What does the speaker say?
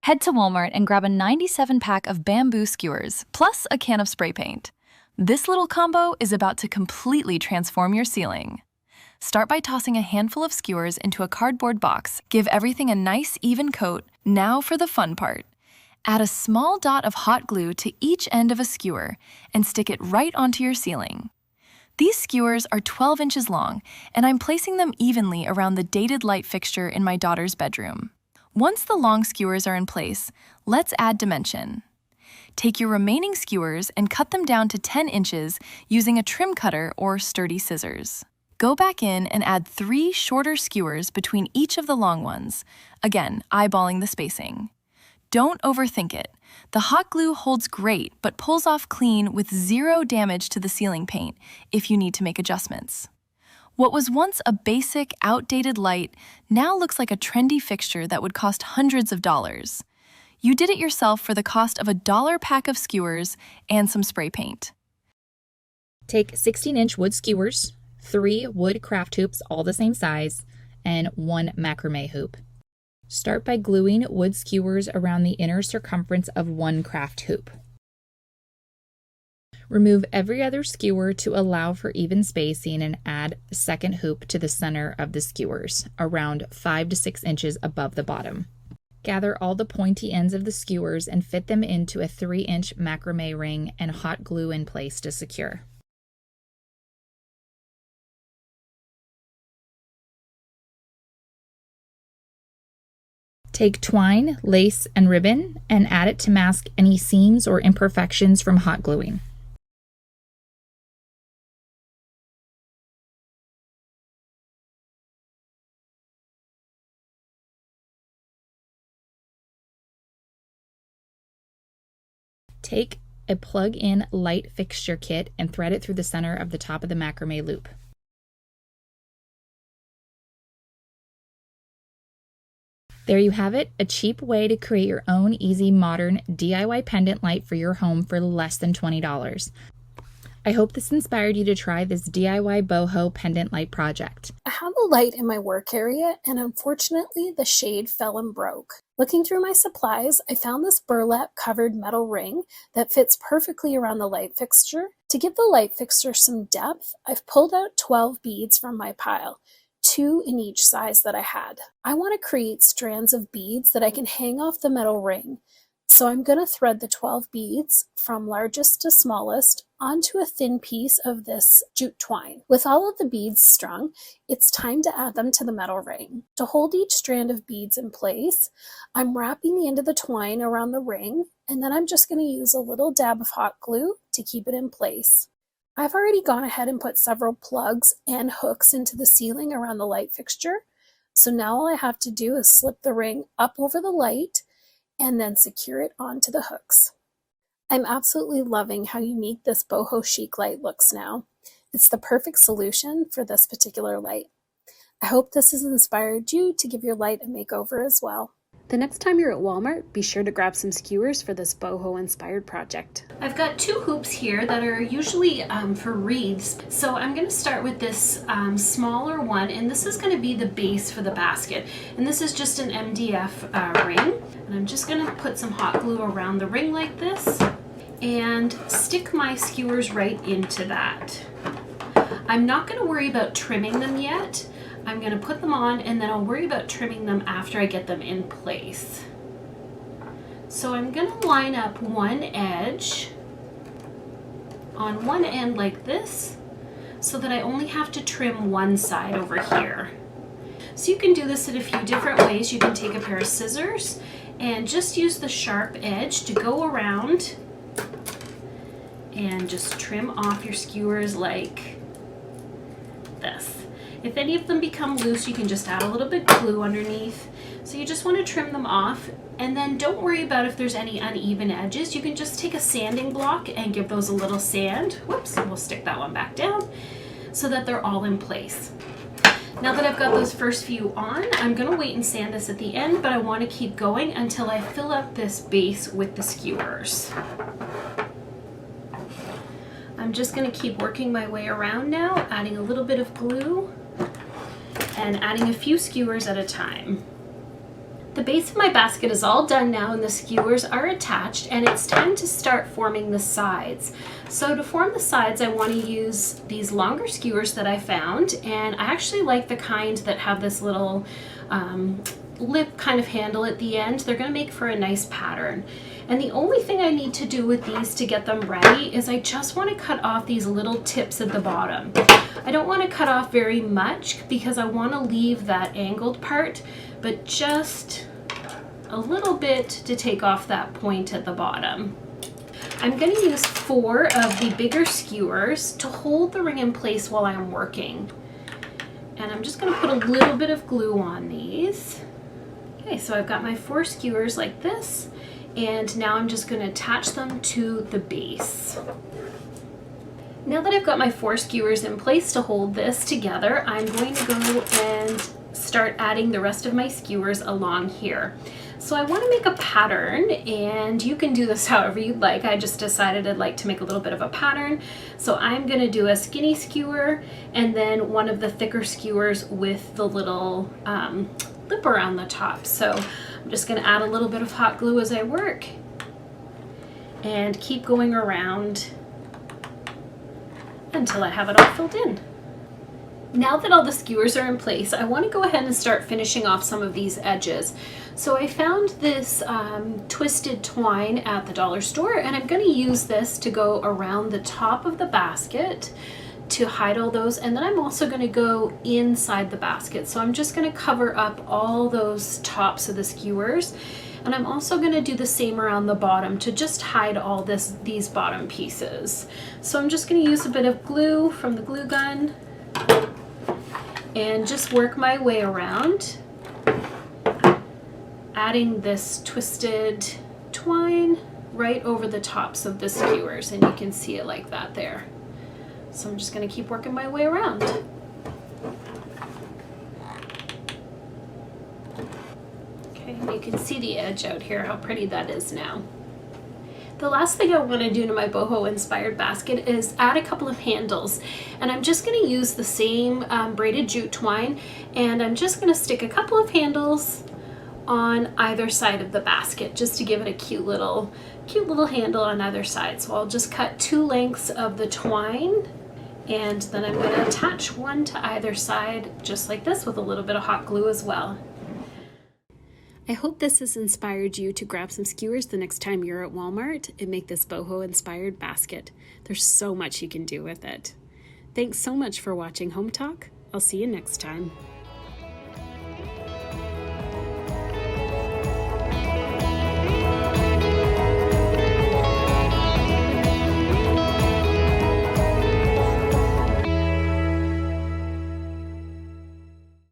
Head to Walmart and grab a 97 pack of bamboo skewers, plus a can of spray paint. This little combo is about to completely transform your ceiling. Start by tossing a handful of skewers into a cardboard box. Give everything a nice, even coat. Now for the fun part. Add a small dot of hot glue to each end of a skewer and stick it right onto your ceiling. These skewers are 12 inches long, and I'm placing them evenly around the dated light fixture in my daughter's bedroom. Once the long skewers are in place, let's add dimension. Take your remaining skewers and cut them down to 10 inches using a trim cutter or sturdy scissors. Go back in and add 3 shorter skewers between each of the long ones, again, eyeballing the spacing. Don't overthink it. The hot glue holds great but pulls off clean with 0 damage to the ceiling paint if you need to make adjustments. What was once a basic, outdated light now looks like a trendy fixture that would cost hundreds of dollars. You did it yourself for the cost of a $1 pack of skewers and some spray paint. Take 16-inch wood skewers, 3 wood craft hoops all the same size, and 1 macrame hoop. Start by gluing wood skewers around the inner circumference of 1 craft hoop. Remove every other skewer to allow for even spacing and add a second hoop to the center of the skewers, around 5 to 6 inches above the bottom. Gather all the pointy ends of the skewers and fit them into a 3-inch macrame ring and hot glue in place to secure. Take twine, lace, and ribbon and add it to mask any seams or imperfections from hot gluing. Take a plug-in light fixture kit and thread it through the center of the top of the macrame loop. There you have it, a cheap way to create your own easy modern DIY pendant light for your home for less than $20. I hope this inspired you to try this DIY boho pendant light project. I have a light in my work area, and unfortunately the shade fell and broke. Looking through my supplies, I found this burlap covered metal ring that fits perfectly around the light fixture. To give the light fixture some depth, I've pulled out 12 beads from my pile, 2 in each size that I had. I want to create strands of beads that I can hang off the metal ring. So I'm going to thread the 12 beads from largest to smallest onto a thin piece of this jute twine. With all of the beads strung, it's time to add them to the metal ring. To hold each strand of beads in place, I'm wrapping the end of the twine around the ring, and then I'm just going to use a little dab of hot glue to keep it in place. I've already gone ahead and put several plugs and hooks into the ceiling around the light fixture, so now all I have to do is slip the ring up over the light and then secure it onto the hooks. I'm absolutely loving how unique this boho chic light looks now. It's the perfect solution for this particular light. I hope this has inspired you to give your light a makeover as well. The next time you're at Walmart, be sure to grab some skewers for this boho-inspired project. I've got 2 hoops here that are usually for wreaths, so I'm going to start with this smaller one, and this is going to be the base for the basket. And this is just an MDF ring, and I'm just going to put some hot glue around the ring like this and stick my skewers right into that. I'm not going to worry about trimming them yet. I'm going to put them on and then I'll worry about trimming them after I get them in place. So I'm going to line up one edge on one end like this so that I only have to trim one side over here. So you can do this in a few different ways. You can take a pair of scissors and just use the sharp edge to go around and just trim off your skewers like this. If any of them become loose, you can just add a little bit of glue underneath. So you just want to trim them off, and then don't worry about if there's any uneven edges. You can just take a sanding block and give those a little sand. Whoops, and we'll stick that one back down so that they're all in place. Now that I've got those first few on, I'm going to wait and sand this at the end, but I want to keep going until I fill up this base with the skewers. I'm just going to keep working my way around now, adding a little bit of glue and adding a few skewers at a time. The base of my basket is all done now and the skewers are attached, and it's time to start forming the sides. So to form the sides, I want to use these longer skewers that I found, and I actually like the kind that have this little lip kind of handle at the end. They're going to make for a nice pattern. And the only thing I need to do with these to get them ready is I just want to cut off these little tips at the bottom. I don't want to cut off very much because I want to leave that angled part, but just a little bit to take off that point at the bottom. I'm going to use 4 of the bigger skewers to hold the ring in place while I'm working. And I'm just going to put a little bit of glue on these. Okay, so I've got my 4 skewers like this, and now I'm just going to attach them to the base. Now that I've got my 4 skewers in place to hold this together, I'm going to go and start adding the rest of my skewers along here. So I want to make a pattern, and you can do this however you'd like. I just decided I'd like to make a little bit of a pattern. So I'm going to do a skinny skewer and then one of the thicker skewers with the little lip around the top. So I'm just going to add a little bit of hot glue as I work and keep going around until I have it all filled in. Now that all the skewers are in place, I want to go ahead and start finishing off some of these edges. So I found this twisted twine at the dollar store, and I'm going to use this to go around the top of the basket to hide all those, and then I'm also going to go inside the basket. So I'm just going to cover up all those tops of the skewers, and I'm also going to do the same around the bottom to just hide all these bottom pieces. So I'm just going to use a bit of glue from the glue gun and just work my way around, adding this twisted twine right over the tops of the skewers, and you can see it like that there. So I'm just going to keep working my way around. Okay, and you can see the edge out here, how pretty that is now. The last thing I want to do to my boho inspired basket is add a couple of handles, and I'm just going to use the same braided jute twine, and I'm just going to stick a couple of handles on either side of the basket just to give it a cute little handle on either side. So I'll just cut 2 lengths of the twine, and then I'm going to attach one to either side just like this with a little bit of hot glue as well. I hope this has inspired you to grab some skewers the next time you're at Walmart and make this boho inspired basket. There's so much you can do with it. Thanks so much for watching Home Talk. I'll see you next time.